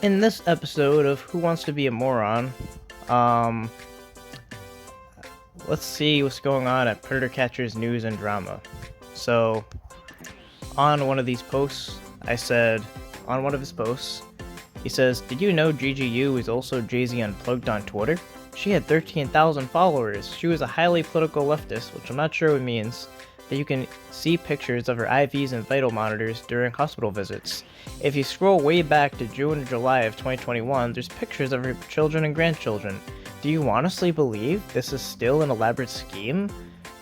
In this episode of Who Wants to Be a Moron, um, let's see what's going on at Predator Catcher's News and Drama. So, on one of these posts, on one of his posts, he says, "Did you know GGU is also Jay-Z Unplugged on Twitter? She had 13,000 followers. She was a highly political leftist, which I'm not sure what means, but you can see pictures of her IVs and vital monitors during hospital visits. If you scroll way back to June or July of 2021, there's pictures of her children and grandchildren. Do you honestly believe this is still an elaborate scheme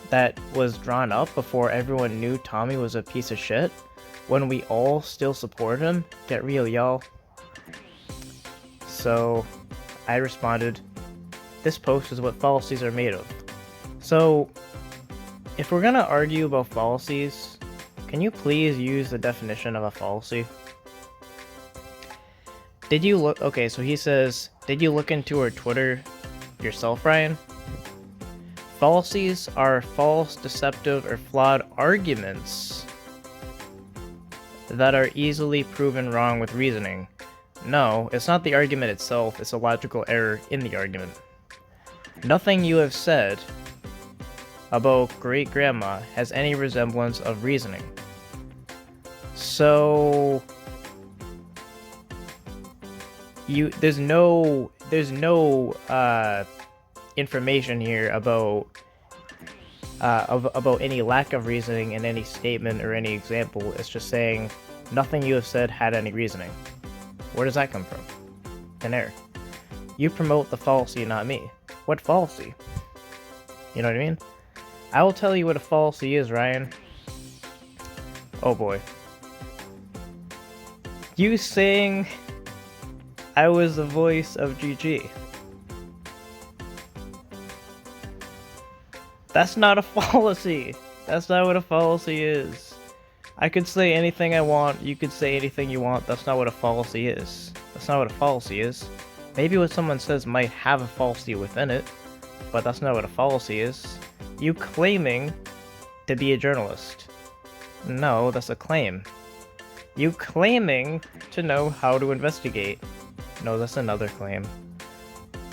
that was drawn up before everyone knew Tommy was a piece of shit? When we all still support him? Get real, y'all." So, I responded, "This post is what fallacies are made of." So, if we're gonna argue about fallacies, can you please use the definition of a fallacy? Okay, so he says, "Did you look into her Twitter yourself, Ryan?" Fallacies are false, deceptive, or flawed arguments that are easily proven wrong with reasoning. No, it's not the argument itself, it's a logical error in the argument. Nothing you have said about great-grandma has any resemblance of reasoning. So, there's no information here about any lack of reasoning in any statement or any example. It's just saying nothing you have said had any reasoning. Where does that come from? Thin air. You promote the fallacy, not me. What fallacy? You know what I mean? I will tell you what a fallacy is, Ryan. Oh boy. You saying I was the voice of GG. That's not a fallacy. That's not what a fallacy is. I could say anything I want, you could say anything you want, that's not what a fallacy is. That's not what a fallacy is. Maybe what someone says might have a fallacy within it, but that's not what a fallacy is. You claiming to be a journalist. No, that's a claim. You claiming to know how to investigate. No, that's another claim.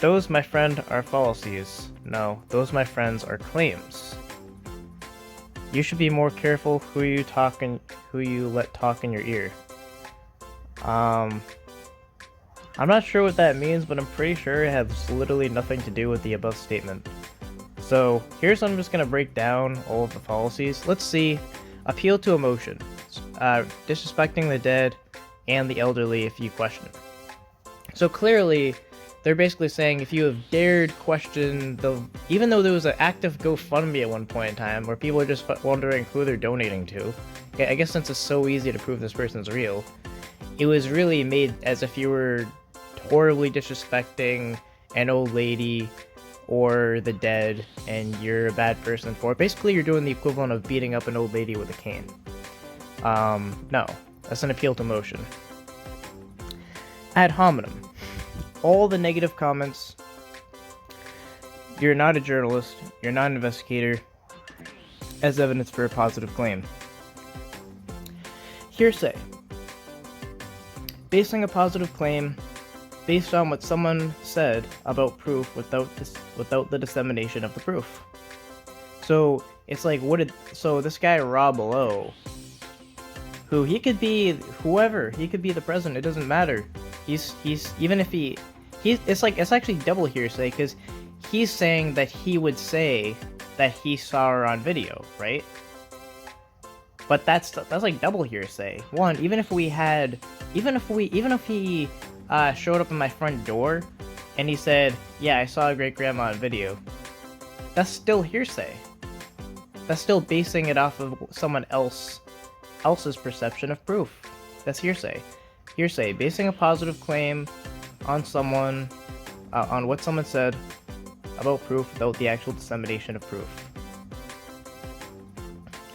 Those, my friend, are fallacies. No, those, my friends, are claims. You should be more careful who you let talk in your ear. I'm not sure what that means, but I'm pretty sure it has literally nothing to do with the above statement. So, here's what I'm just gonna break down all of the fallacies. Let's see. Appeal to emotion. Disrespecting the dead and the elderly if you question. So clearly, they're basically saying if you have dared question even though there was an active GoFundMe at one point in time where people are just wondering who they're donating to. I guess since it's so easy to prove this person's real, it was really made as if you were horribly disrespecting an old lady or the dead and you're a bad person for it. Basically, you're doing the equivalent of beating up an old lady with a cane. No, that's an appeal to emotion. Ad hominem. All the negative comments. You're not a journalist. You're not an investigator. As evidence for a positive claim. Hearsay. Basing a positive claim based on what someone said about proof without the dissemination of the proof. So it's like, so this guy Rob Lowe, who he could be whoever, he could be the president. It doesn't matter. He's even if it's actually double hearsay because he's saying that he would say that he saw her on video, right? But that's like double hearsay. One, even if he showed up at my front door and he said, "Yeah, I saw a great grandma on video," that's still hearsay. That's still basing it off of someone else's perception of proof. That's hearsay. Hearsay, basing a positive claim on someone, on what someone said about proof without the actual dissemination of proof.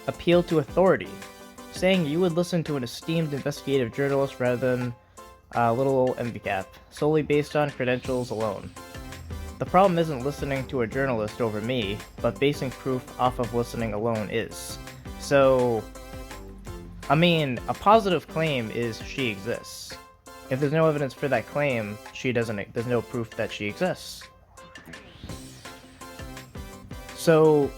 Appeal to authority, saying you would listen to an esteemed investigative journalist rather than a little old MVCap, solely based on credentials alone. The problem isn't listening to a journalist over me, but basing proof off of listening alone is. So, I mean, a positive claim is she exists. If there's no evidence for that claim, there's no proof that she exists. So,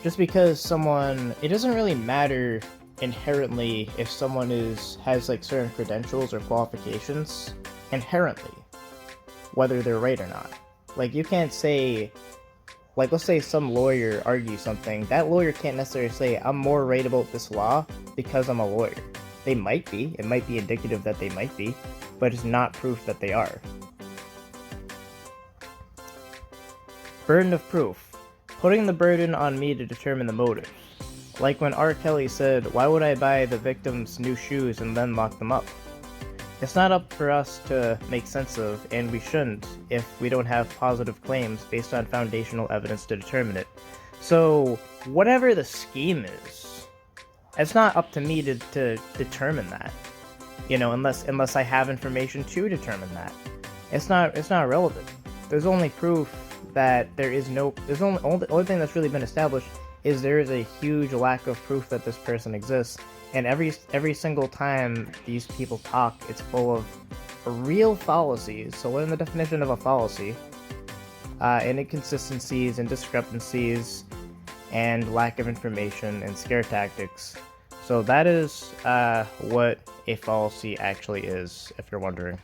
just because someone, it doesn't really matter inherently if someone has like certain credentials or qualifications, inherently, whether they're right or not. Like, you can't say, like, let's say some lawyer argues something, that lawyer can't necessarily say, I'm more right about this law because I'm a lawyer. They might be, it might be indicative that they might be, but it's not proof that they are. Burden of proof. Putting the burden on me to determine the motive. Like when R. Kelly said, why would I buy the victims new shoes and then lock them up? It's not up for us to make sense of, and we shouldn't if we don't have positive claims based on foundational evidence to determine it. So, whatever the scheme is, it's not up to me to determine that. You know, unless I have information to determine that. It's not relevant. There's only proof that the only thing that's really been established is there is a huge lack of proof that this person exists, and every single time these people talk, it's full of real fallacies. So learn the definition of a fallacy, and inconsistencies and discrepancies and lack of information and scare tactics. So that is what a fallacy actually is, if you're wondering.